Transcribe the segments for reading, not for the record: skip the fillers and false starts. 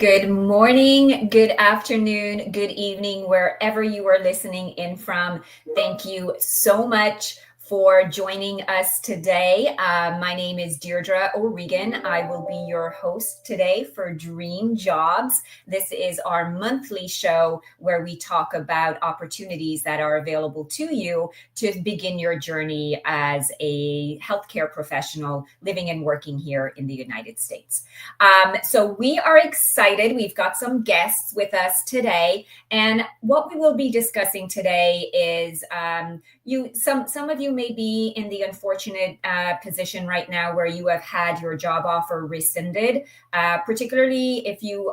Good morning, good afternoon, good evening, wherever you are listening in from. Thank you so much for joining us today. My name is Deirdre O'Regan. I will be your host today for Dream Jobs. This is our monthly show where we talk about opportunities that are available to you to begin your journey as a healthcare professional living and working here in the United States. So we are excited. We've got some guests with us today, and what we will be discussing today is some of you may be in the unfortunate position right now where you have had your job offer rescinded, particularly if you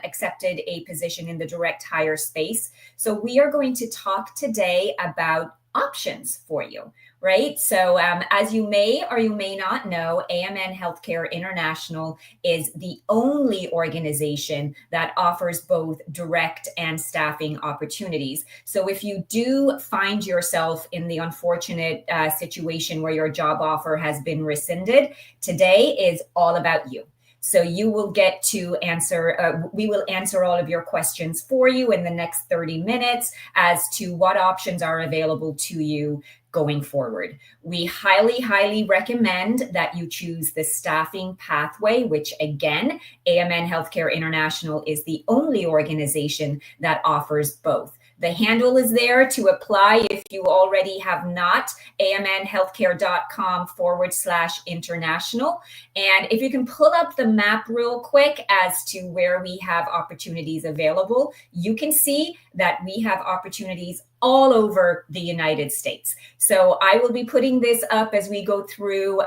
accepted a position in the direct hire space. So we are going to talk today about options for you. Right. So as you may or you may not know, AMN Healthcare International is the only organization that offers both direct and staffing opportunities. So if you do find yourself in the unfortunate situation where your job offer has been rescinded, today is all about you. So you will get to answer, we will answer all of your questions for you in the next 30 minutes as to what options are available to you going forward. We highly recommend that you choose the staffing pathway, which again, AMN Healthcare International is the only organization that offers both. The handle is there to apply if you already have not, amnhealthcare.com/international. And if you can pull up the map real quick as to where we have opportunities available, you can see that we have opportunities all over the United States. So I will be putting this up as we go through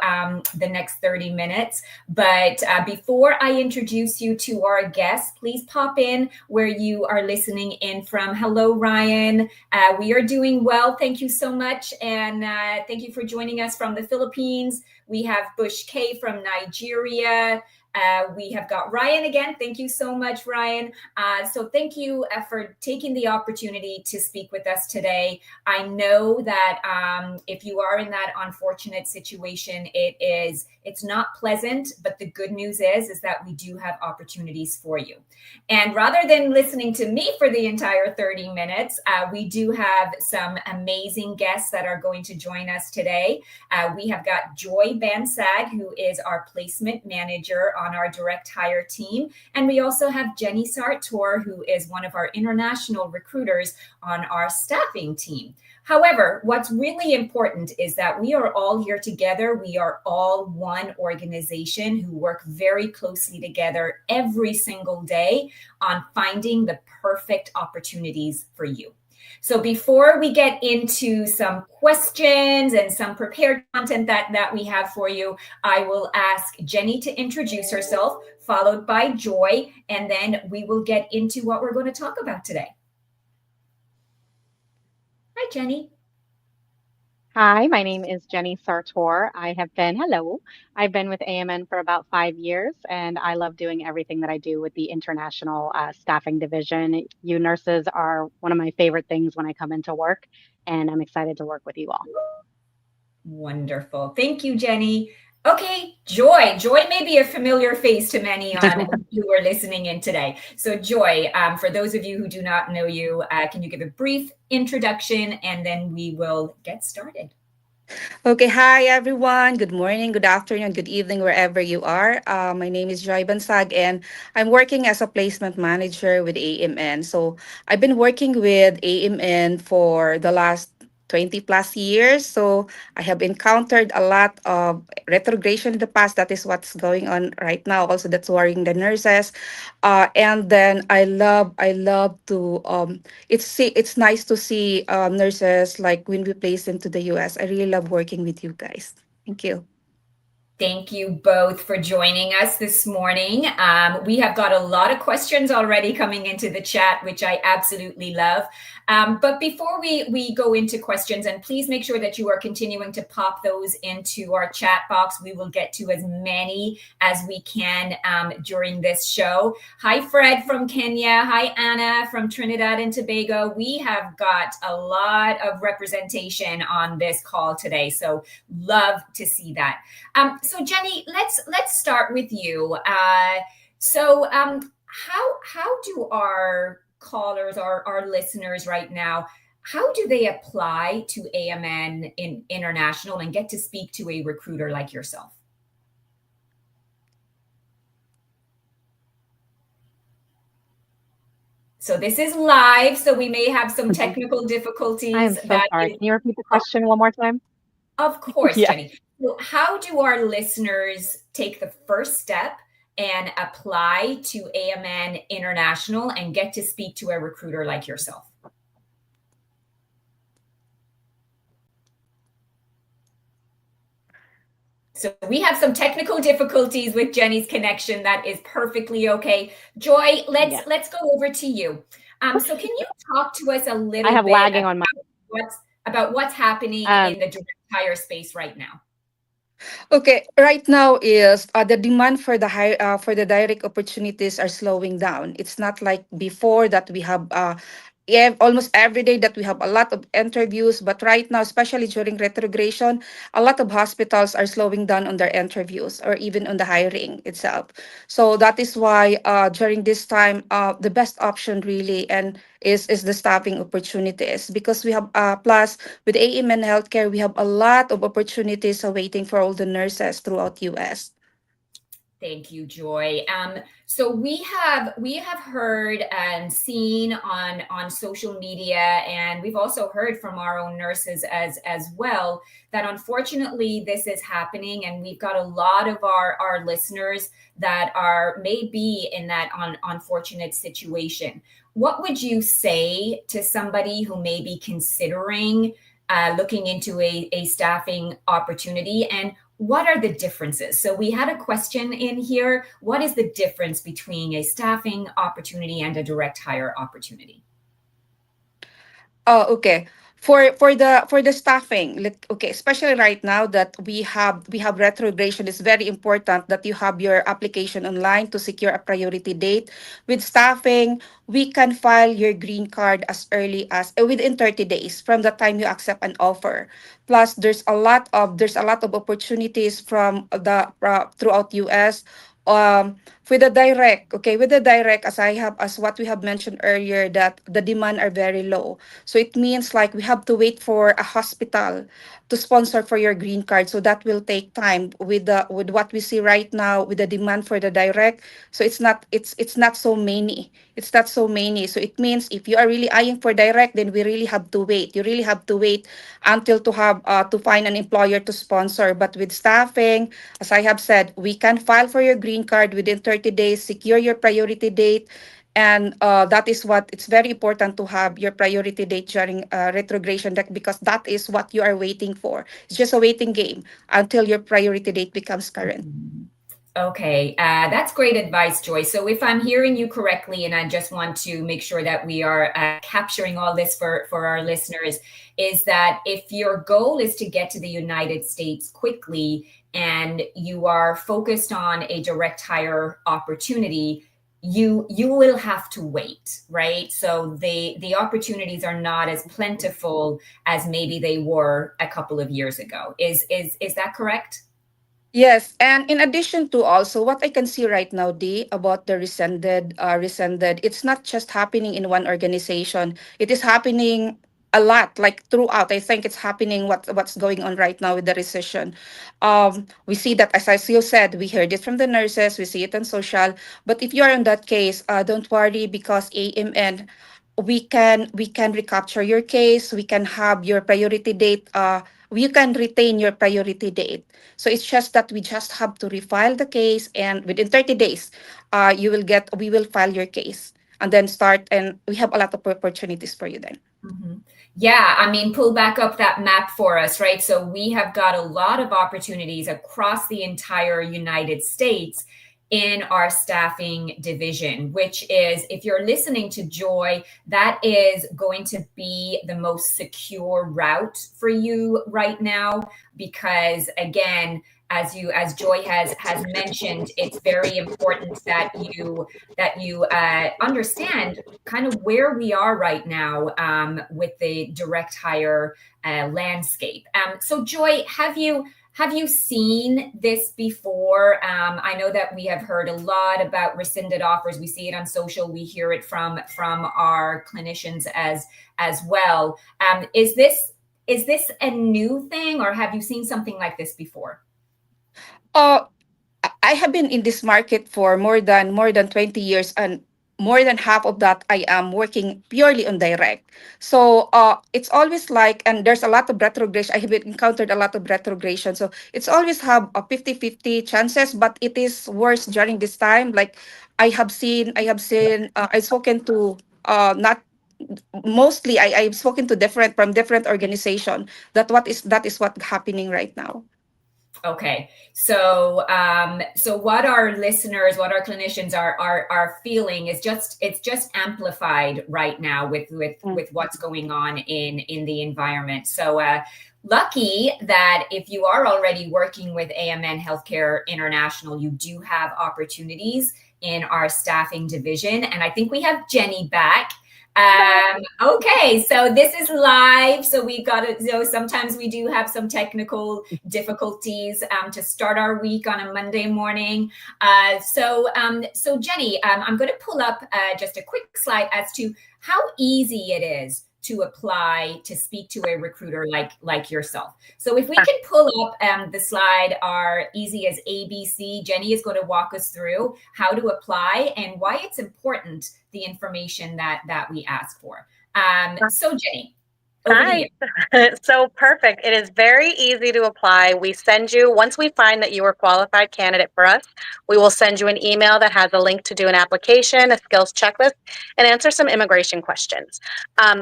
the next 30 minutes. But before I introduce you to our guests, please pop in where you are listening in from. Hello, Ryan. We are doing well. Thank you so much. And thank you for joining us from the Philippines. We have Bush K from Nigeria. We have got Ryan again. Thank you so much, Ryan. So thank you for taking the opportunity to speak with us today. I know that if you are in that unfortunate situation, it's not pleasant, but the good news is that we do have opportunities for you. And rather than listening to me for the entire 30 minutes, we do have some amazing guests that are going to join us today. We have got Joy Bansag, who is our placement manager on our direct hire team. And we also have Jenny Sartor, who is one of our international recruiters on our staffing team. However, what's really important is that we are all here together. We are all one organization who work very closely together every single day on finding the perfect opportunities for you. So before we get into some questions and some prepared content that we have for you, I will ask Jenny to introduce herself, followed by Joy, and then we will get into what we're going to talk about today. Hi, Jenny. Hi, my name is Jenny Sartor. I've been with AMN for about 5 years, and I love doing everything that I do with the international staffing division. You nurses are one of my favorite things when I come into work, and I'm excited to work with you all. Wonderful. Thank you, Jenny. Okay, Joy. Joy may be a familiar face to many who are listening in today. So Joy, for those of you who do not know you, can you give a brief introduction and then we will get started? Okay, hi everyone. Good morning, good afternoon, good evening, wherever you are. My name is Joy Bansag, and I'm working as a placement manager with AMN. So I've been working with AMN for the last 20 plus years. So I have encountered a lot of retrogression in the past. That is what's going on right now. Also, that's worrying the nurses. And then I love to it's nice to see nurses like when we place them to the US. I really love working with you guys. Thank you. Thank you both for joining us this morning. We have got a lot of questions already coming into the chat, which I absolutely love. But before we go into questions, and please make sure that you are continuing to pop those into our chat box. We will get to as many as we can during this show. Hi, Fred from Kenya. Hi, Anna from Trinidad and Tobago. We have got a lot of representation on this call today, so love to see that. So Jenny, let's start with you. So, how do our callers, our listeners right now, how do they apply to AMN International and get to speak to a recruiter like yourself? So this is live, so we may have some technical I difficulties. am so That sorry. is, Can you repeat the question one more time? of course, Yeah. Jenny. So how do our listeners take the first step and apply to AMN International and get to speak to a recruiter like yourself? So we have some technical difficulties with Jenny's connection. That is perfectly okay. Joy, Yeah. let's go over to you. So can you talk to us a I little have bit lagging on my about what's happening um in the direct hire space right now? Okay, right now is the demand for the high for the direct opportunities are slowing down. It's not like before that we have almost every day that we have a lot of interviews, but right now, especially during retrogression, a lot of hospitals are slowing down on their interviews or even on the hiring itself. So that is why during this time, the best option really and is the staffing opportunities because we have plus with AMN Healthcare, we have a lot of opportunities awaiting for all the nurses throughout US. Thank you, Joy. So we have heard and seen on social media, and we've also heard from our own nurses as well that unfortunately this is happening, and we've got a lot of our listeners that are maybe in that unfortunate situation. What would you say to somebody who may be considering looking into a staffing opportunity, and what are the differences? So we had a question in here. What is the difference between a staffing opportunity and a direct hire opportunity? Oh, okay. For the staffing, okay, especially right now that we have retrogression, it's very important that you have your application online to secure a priority date. With staffing, we can file your green card as early as within 30 days from the time you accept an offer. Plus, there's a lot of opportunities from the throughout US. With the direct, as what we have mentioned earlier, that the demand are very low, so it means like we have to wait for a hospital to sponsor for your green card. So that will take time with what we see right now with the demand for the direct. So it's not so many. It's not so many. So it means if you are really eyeing for direct, then we really have to wait. You really have to wait until to find an employer to sponsor. But with staffing, as I have said, we can file for your green card within 30 days, secure your priority date, and that is what it's very important to have your priority date during retrogression because that is what you are waiting for. It's just a waiting game until your priority date becomes current. Okay, that's great advice, Joy. So if I'm hearing you correctly, and I just want to make sure that we are capturing all this for our listeners, is that if your goal is to get to the United States quickly and you are focused on a direct hire opportunity, you will have to wait, right? So the opportunities are not as plentiful as maybe they were a couple of years ago. Is that correct? Yes, and in addition to also what I can see right now, D, about the rescinded, it's not just happening in one organization. It is happening a lot, like throughout. I think it's happening what's going on right now with the recession. We see that, as I still said, we heard it from the nurses, we see it on social. But if you are in that case, don't worry because AMN, we can recapture your case. We can have your priority date. You can retain your priority date, so it's just that we just have to refile the case, and within 30 days, we will file your case and then start, and we have a lot of opportunities for you then. Mhm. Yeah, I mean, pull back up that map for us, right? So we have got a lot of opportunities across the entire United States in our staffing division, which is, if you're listening to Joy, that is going to be the most secure route for you right now. Because again, as Joy has mentioned, it's very important that you understand kind of where we are right now with the direct hire landscape. So, Joy, Have you seen this before? I know that we have heard a lot about rescinded offers. We see it on social. We hear it from our clinicians as well. Is this a new thing, or have you seen something like this before? Uh, I have been in this market for more than 20 years, and more than half of that I am working purely on direct. So it's always like, and there's a lot of retrogression. I have encountered a lot of retrogression. So it's always have a 50-50 chances, but it is worse during this time. Like I've spoken to not mostly I've spoken to different organization that is what happening right now. Okay, so what our listeners, what our clinicians are feeling is just it's just amplified right now with what's going on in the environment. So lucky that if you are already working with AMN Healthcare International, you do have opportunities in our staffing division, and I think we have Jenny back. Okay, so this is live. So we got to, sometimes we do have some technical difficulties to start our week on a Monday morning. So Jenny, I'm going to pull up just a quick slide as to how easy it is to apply to speak to a recruiter like yourself. So if we can pull up the slide are easy as ABC, Jenny is going to walk us through how to apply and why it's important, the information that we ask for. So Jenny, over to you. Hi. So perfect. It is very easy to apply. We send you, once we find that you are a qualified candidate for us, we will send you an email that has a link to do an application, a skills checklist, and answer some immigration questions.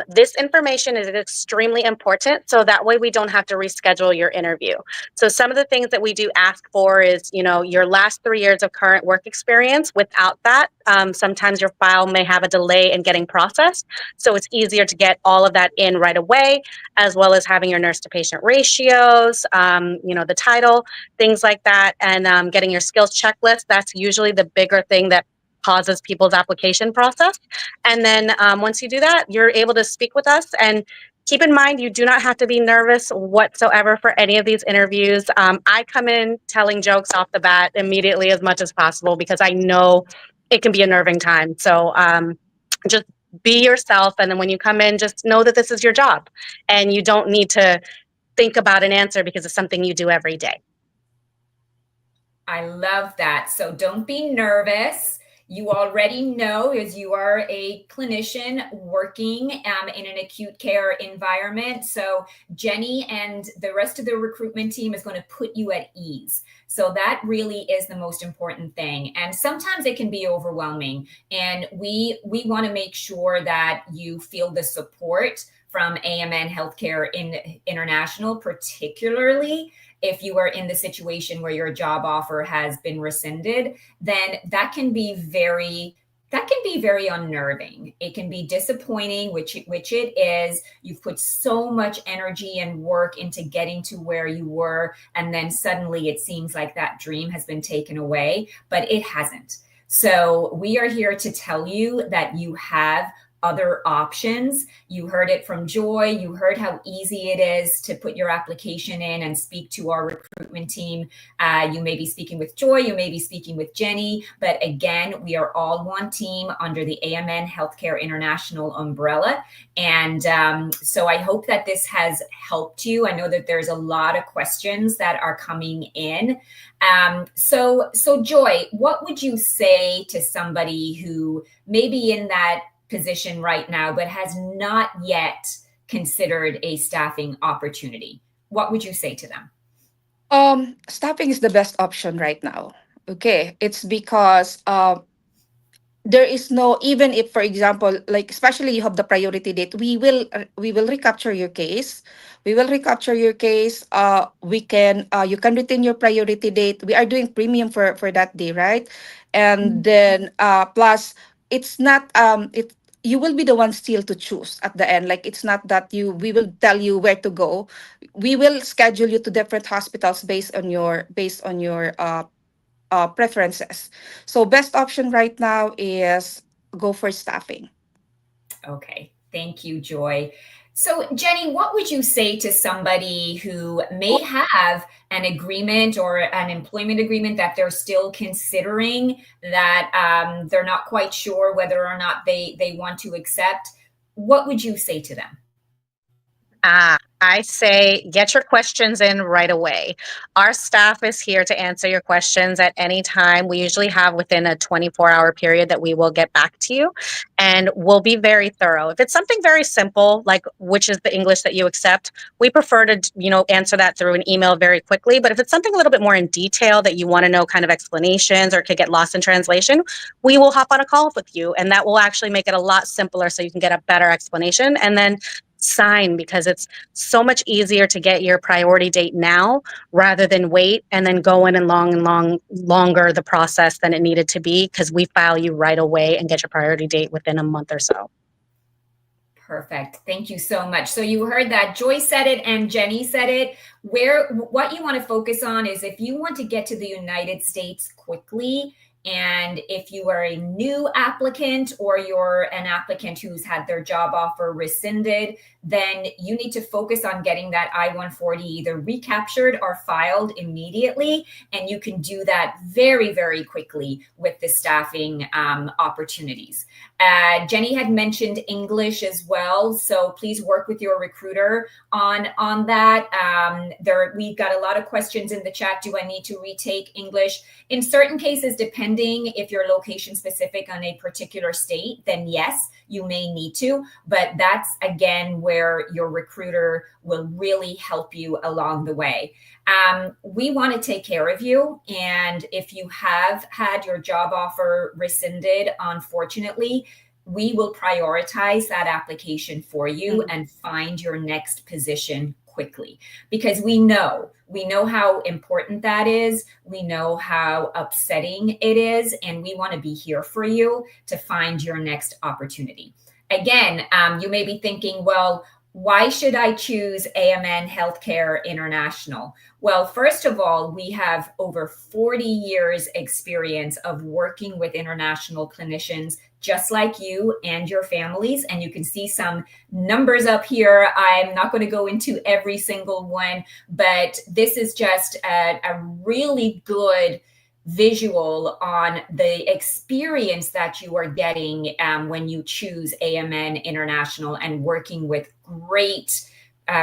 This information is extremely important, so that way we don't have to reschedule your interview. So some of the things that we do ask for is, your last 3 years of current work experience. Without that, sometimes your file may have a delay in getting processed. So it's easier to get all of that in right away, as well as having your nurse to patient ratios, the title, things like that, and getting your skills checklist. That's usually the bigger thing that pauses people's application process. And then once you do that, you're able to speak with us. And keep in mind, you do not have to be nervous whatsoever for any of these interviews. I come in telling jokes off the bat immediately as much as possible because I know it can be a nerving time. So just be yourself. And then when you come in, just know that this is your job and you don't need to think about an answer because it's something you do every day. I love that. So don't be nervous. You already know, as you are a clinician working in an acute care environment. So Jenny and the rest of the recruitment team is going to put you at ease. So that really is the most important thing. And sometimes it can be overwhelming. And we want to make sure that you feel the support from AMN Healthcare International, particularly if you are in the situation where your job offer has been rescinded, then that can be very unnerving. It can be disappointing, which it is. You've put so much energy and work into getting to where you were, and then suddenly it seems like that dream has been taken away, but it hasn't. So we are here to tell you that you have other options. You heard it from Joy. You heard how easy it is to put your application in and speak to our recruitment team. You may be speaking with Joy, you may be speaking with Jenny, but again, we are all one team under the AMN Healthcare International umbrella. And so I hope that this has helped you. I know that there's a lot of questions that are coming in. So Joy, what would you say to somebody who may be in that position right now, but has not yet considered a staffing opportunity? What would you say to them? Staffing is the best option right now. Okay, it's because there is no, even if, for example, like especially you have the priority date, we will recapture your case. We can you can retain your priority date. We are doing premium for that day, right? And then plus it's not it you will be the one still to choose at the end. Like it's not that you we will tell you where to go. We will schedule you to different hospitals based on your preferences. So best option right now is go for staffing. Okay, thank you, Joy. So, Jenny, what would you say to somebody who may have an agreement or an employment agreement that they're still considering, that they're not quite sure whether or not they want to accept? What would you say to them? I say get your questions in right away. Our staff is here to answer your questions at any time. We usually have within a 24-hour period that we will get back to you, and we'll be very thorough. If it's something very simple, like which is the English that you accept, we prefer to, answer that through an email very quickly. But if it's something a little bit more in detail that you want to know kind of explanations or could get lost in translation, we will hop on a call with you, and that will actually make it a lot simpler so you can get a better explanation and then sign, because it's so much easier to get your priority date now rather than wait and then go in and longer the process than it needed to be, because we file you right away and get your priority date within a month or so. Perfect. Thank you so much. So you heard that Joy said it and Jenny said it. What you want to focus on is if you want to get to the United States quickly, and if you are a new applicant or you're an applicant who's had their job offer rescinded, then you need to focus on getting that I-140 either recaptured or filed immediately. And you can do that very, very quickly with the staffing opportunities. Jenny had mentioned English as well, so please work with your recruiter on that. We've got a lot of questions in the chat. Do I need to retake English? In certain cases, depending if you're location specific on a particular state, then yes, you may need to, but that's again where your recruiter will really help you along the way. We want to take care of you, and if you have had your job offer rescinded, unfortunately, we will prioritize that application for you and find your next position quickly, because we know how important that is. We know how upsetting it is, and we want to be here for you to find your next opportunity. Again, you may be thinking, well, why should I choose AMN Healthcare International? Well, first of all, we have over 40 years experience of working with international clinicians just like you and your families. And you can see some numbers up here. I'm not going to go into every single one, but this is just a really good visual on the experience that you are getting when you choose AMN International and working with great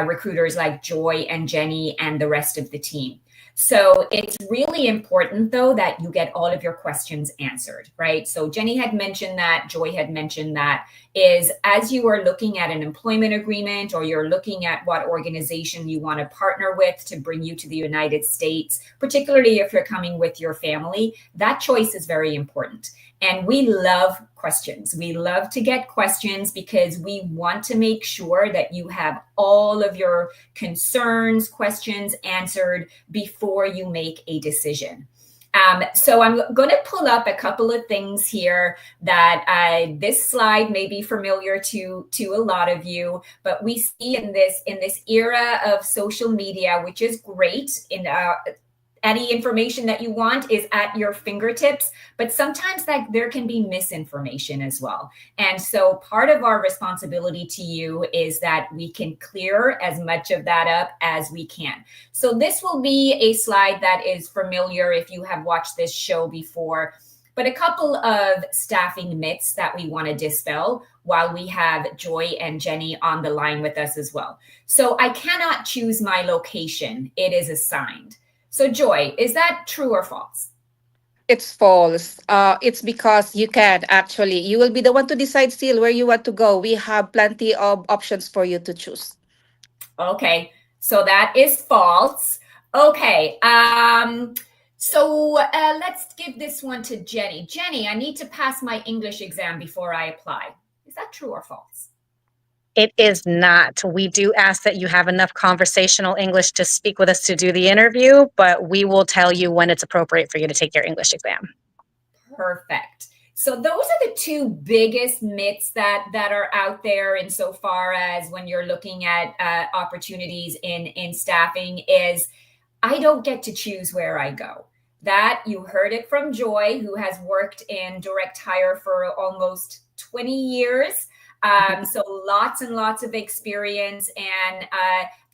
recruiters like Joy and Jenny and the rest of the team. So it's really important, though, that you get all of your questions answered, right? So Jenny had mentioned that, Joy had mentioned that, is as you are looking at an employment agreement or you're looking at what organization you want to partner with to bring you to the United States, particularly if you're coming with your family, that choice is very important. And we love questions. We love to get questions because we want to make sure that you have all of your concerns, questions answered before you make a decision. So I'm going to pull up a couple of things here that this slide may be familiar to a lot of you, but we see in this era of social media, which is great. Any information that you want is at your fingertips, but sometimes there can be misinformation as well. And so part of our responsibility to you is that we can clear as much of that up as we can. So this will be a slide that is familiar if you have watched this show before, but a couple of staffing myths that we want to dispel while we have Joy and Jenny on the line with us as well. So I cannot choose my location. It is assigned. So Joy, is that true or false? It's false. It's because you can actually. You will be the one to decide still where you want to go. We have plenty of options for you to choose. Okay, so that is false. Okay, so let's give this one to Jenny. Jenny, I need to pass my English exam before I apply. Is that true or false? It is not. We do ask that you have enough conversational English to speak with us to do the interview, but we will tell you when it's appropriate for you to take your English exam. Perfect. So those are the two biggest myths that are out there insofar as when you're looking at opportunities in staffing is I don't get to choose where I go. That you heard it from Joy, who has worked in direct hire for almost 20 years. So lots and lots of experience, and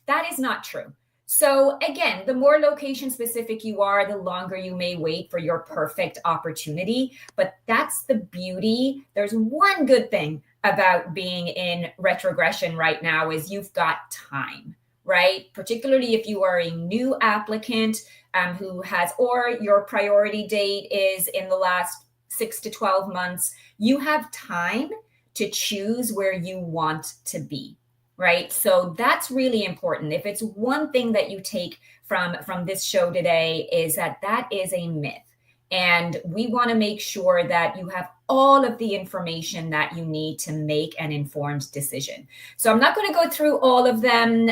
that is not true. So again, the more location specific you are, the longer you may wait for your perfect opportunity. But that's the beauty. There's one good thing about being in retrogression right now is you've got time, right? Particularly if you are a new applicant who has, or your priority date is in the last 6 to 12 months, you have time to choose where you want to be, right? So that's really important. If it's one thing that you take from this show today, is that that is a myth. And we want to make sure that you have all of the information that you need to make an informed decision. So I'm not going to go through all of them,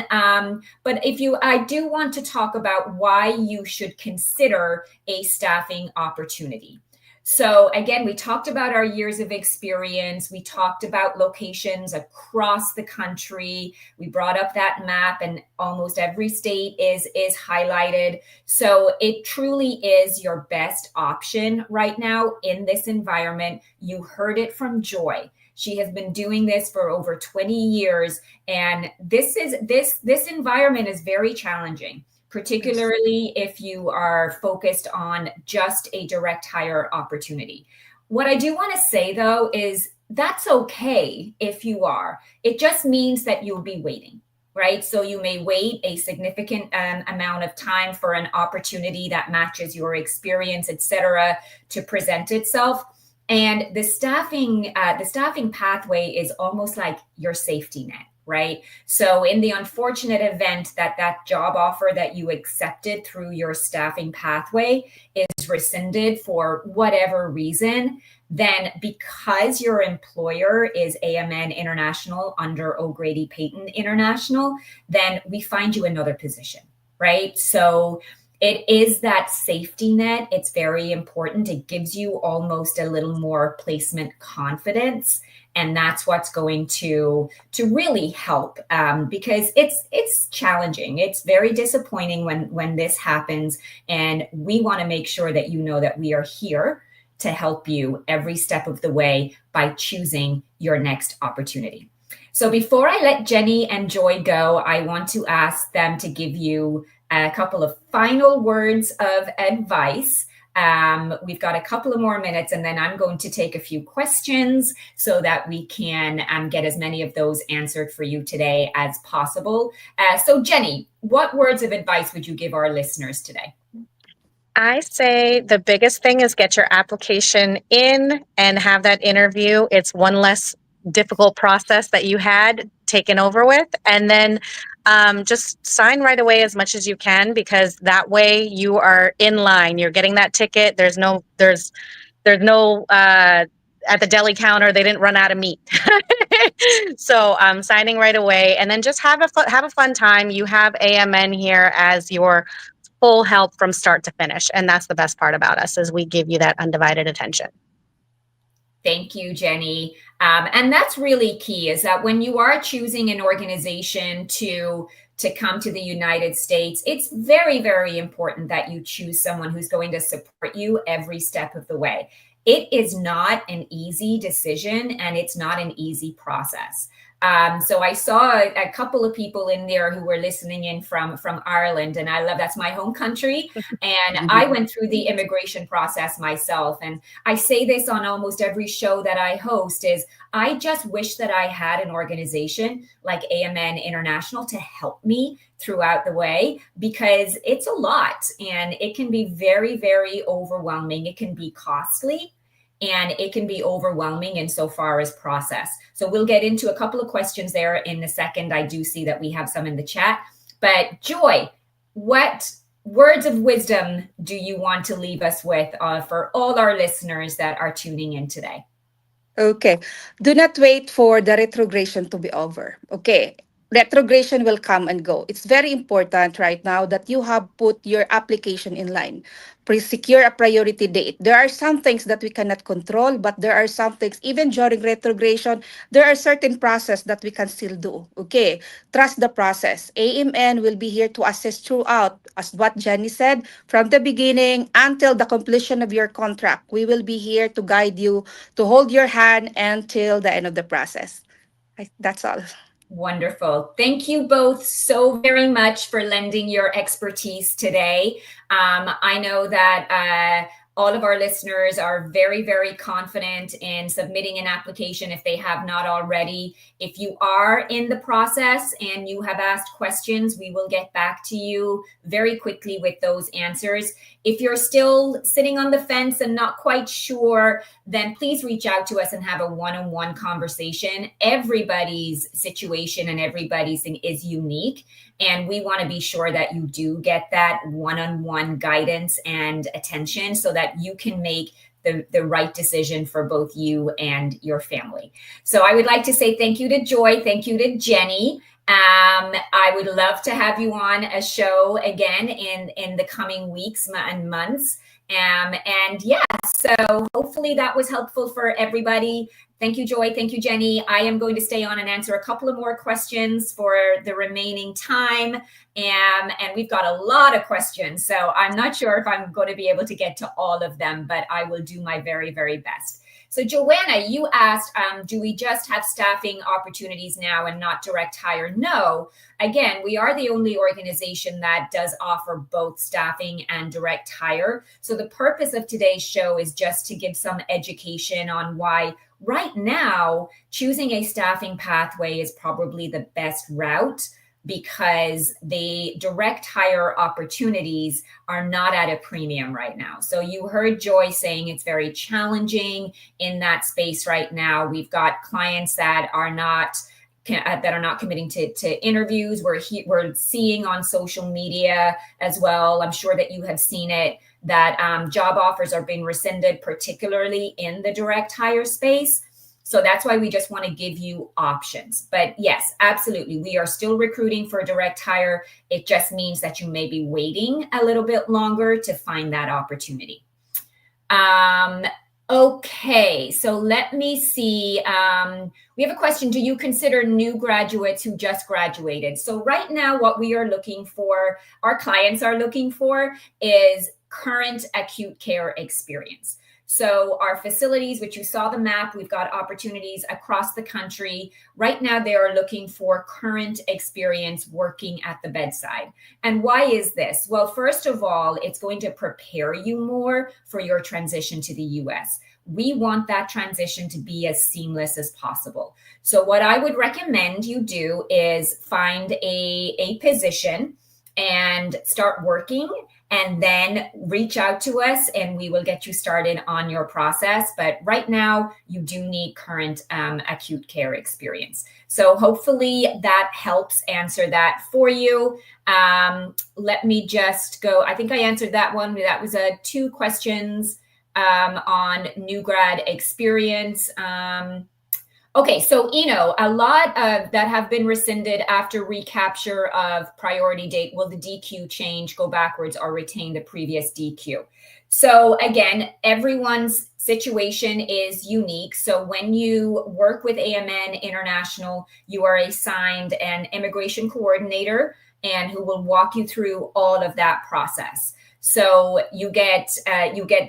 but I do want to talk about why you should consider a staffing opportunity. So again, we talked about our years of experience. We talked about locations across the country. We brought up that map, and almost every state is highlighted. So it truly is your best option right now in this environment. You heard it from Joy. She has been doing this for over 20 years, and this environment is very challenging, particularly if you are focused on just a direct hire opportunity. What I do want to say, though, is that's okay if you are. It just means that you'll be waiting, right? So you may wait a significant amount of time for an opportunity that matches your experience, et cetera, to present itself. And the staffing pathway is almost like your safety net, right? So in the unfortunate event that that job offer that you accepted through your staffing pathway is rescinded for whatever reason, then because your employer is AMN International under O'Grady Payton International, then we find you another position, right? So it is that safety net. It's very important. It gives you almost a little more placement confidence. And that's what's going to really help, because it's challenging. It's very disappointing when this happens. And we want to make sure that you know that we are here to help you every step of the way by choosing your next opportunity. So before I let Jenny and Joy go, I want to ask them to give you a couple of final words of advice. We've got a couple of more minutes, and then I'm going to take a few questions so that we can get as many of those answered for you today as possible. So Jenny, what words of advice would you give our listeners today? I say the biggest thing is get your application in and have that interview. It's one less difficult process that you had taken over with. And then just sign right away as much as you can, because that way you are in line. You're getting that ticket. There's no at the deli counter, they didn't run out of meat. So signing right away, and then just have a fun time. You have AMN here as your full help from start to finish. And that's the best part about us, is we give you that undivided attention. Thank you, Jenny. And that's really key, is that when you are choosing an organization to come to the United States, it's very, very important that you choose someone who's going to support you every step of the way. It is not an easy decision, and it's not an easy process. So I saw a couple of people in there who were listening in from Ireland, and I love, that's my home country. And I went through the immigration process myself. And I say this on almost every show that I host, is I just wish that I had an organization like AMN International to help me throughout the way, because it's a lot and it can be very, very overwhelming. It can be costly, and it can be overwhelming insofar as process. So we'll get into a couple of questions there in a second. I do see that we have some in the chat. But Joy, what words of wisdom do you want to leave us with for all our listeners that are tuning in today? Okay. Do not wait for the retrogression to be over. Okay. Retrogression will come and go. It's very important right now that you have put your application in line. Secure a priority date. There are some things that we cannot control, but there are some things, even during retrogression, there are certain process that we can still do. Okay. Trust the process. AMN will be here to assist throughout, as what Jenny said, from the beginning until the completion of your contract. We will be here to guide you, to hold your hand until the end of the process. That's all. Wonderful. Thank you both so very much for lending your expertise today. I know that all of our listeners are very, very confident in submitting an application if they have not already. If you are in the process and you have asked questions, we will get back to you very quickly with those answers. If you're still sitting on the fence and not quite sure, then please reach out to us and have a one-on-one conversation. Everybody's situation and everybody's thing is unique. And we want to be sure that you do get that one-on-one guidance and attention so that you can make the right decision for both you and your family. So I would like to say thank you to Joy. Thank you to Jenny. I would love to have you on a show again in the coming weeks and months. And yeah, so hopefully that was helpful for everybody. Thank you, Joy. Thank you, Jenny. I am going to stay on and answer a couple of more questions for the remaining time. And we've got a lot of questions, so I'm not sure if I'm going to be able to get to all of them, but I will do my very, very best. So Joanna, you asked, do we just have staffing opportunities now and not direct hire? No. Again, we are the only organization that does offer both staffing and direct hire. So the purpose of today's show is just to give some education on why right now choosing a staffing pathway is probably the best route, because the direct hire opportunities are not at a premium right now. So you heard Joy saying it's very challenging in that space right now. We've got clients that are not committing to interviews. We're seeing on social media as well, I'm sure that you have seen it, that job offers are being rescinded, particularly in the direct hire space. So that's why we just want to give you options. But yes, absolutely. We are still recruiting for direct hire. It just means that you may be waiting a little bit longer to find that opportunity. Okay, so let me see. We have a question. Do you consider new graduates who just graduated? So right now, what we are looking for, our clients are looking for, is current acute care experience. So our facilities, which you saw the map, we've got opportunities across the country. Right now, they are looking for current experience working at the bedside. And why is this? Well, first of all, it's going to prepare you more for your transition to the US. We want that transition to be as seamless as possible. So what I would recommend you do is find a position and start working, and then reach out to us and we will get you started on your process. But right now, you do need current acute care experience. So hopefully that helps answer that for you. Let me just go. I think I answered that one. That was 2 questions on new grad experience. Okay, so a lot that have been rescinded after recapture of priority date, will the DQ change, go backwards, or retain the previous DQ? So again, everyone's situation is unique. So when you work with AMN International, you are assigned an immigration coordinator and who will walk you through all of that process. So you get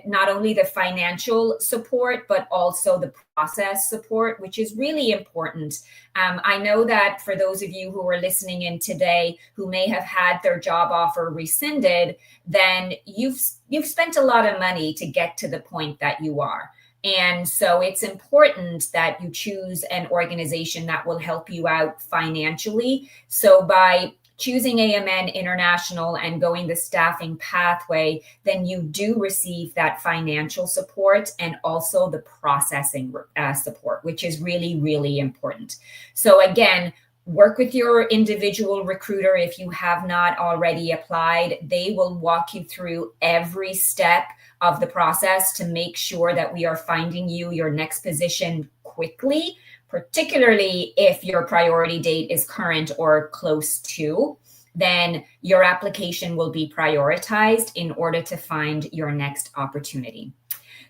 not only the financial support, but also the process support, which is really important. I know that for those of you who are listening in today who may have had their job offer rescinded, then you've spent a lot of money to get to the point that you are. And so it's important that you choose an organization that will help you out financially. So by choosing AMN International and going the staffing pathway, then you do receive that financial support and also the processing support, which is really, really important. So again, work with your individual recruiter if you have not already applied. They will walk you through every step of the process to make sure that we are finding you your next position quickly, particularly if your priority date is current or close to. Then your application will be prioritized in order to find your next opportunity.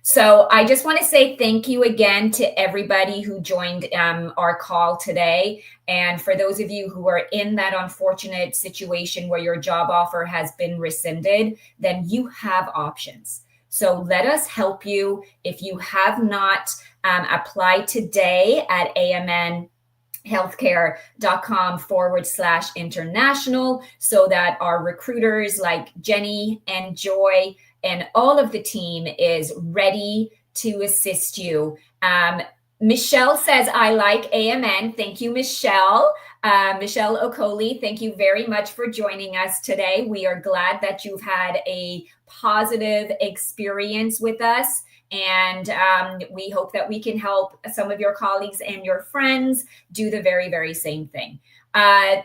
So I just want to say thank you again to everybody who joined our call today. And for those of you who are in that unfortunate situation where your job offer has been rescinded, then you have options. So let us help you. If you have not applied today at AMN, healthcare.com/international, so that our recruiters like Jenny and Joy and all of the team is ready to assist you. Michelle says, I like AMN. Thank you, Michelle. Michelle Okoli, thank you very much for joining us today. We are glad that you've had a positive experience with us. And we hope that we can help some of your colleagues and your friends do the very, very same thing.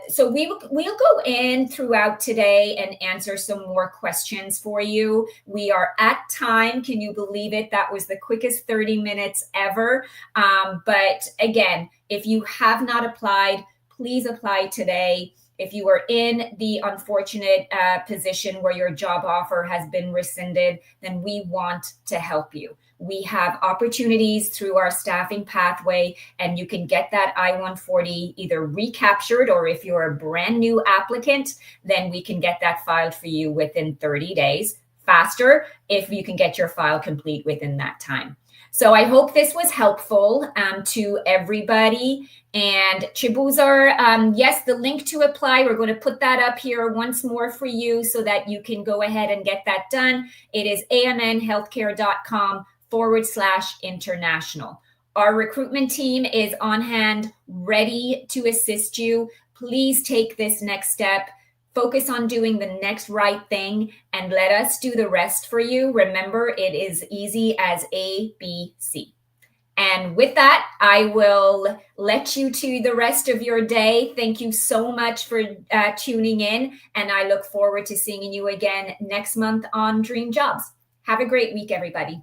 So we'll go in throughout today and answer some more questions for you. We are at time. Can you believe it? That was the quickest 30 minutes ever. But again, if you have not applied, please apply today. If you are in the unfortunate position where your job offer has been rescinded, then we want to help you. We have opportunities through our staffing pathway, and you can get that I-140 either recaptured, or if you're a brand new applicant, then we can get that filed for you within 30 days. Faster if you can get your file complete within that time. So I hope this was helpful to everybody. And Chibuzar, yes, the link to apply, we're going to put that up here once more for you so that you can go ahead and get that done. It is amnhealthcare.com/international. Our recruitment team is on hand, ready to assist you. Please take this next step. Focus on doing the next right thing and let us do the rest for you. Remember, it is easy as ABC. And with that, I will let you to the rest of your day. Thank you so much for tuning in. And I look forward to seeing you again next month on Dream Jobs. Have a great week, everybody.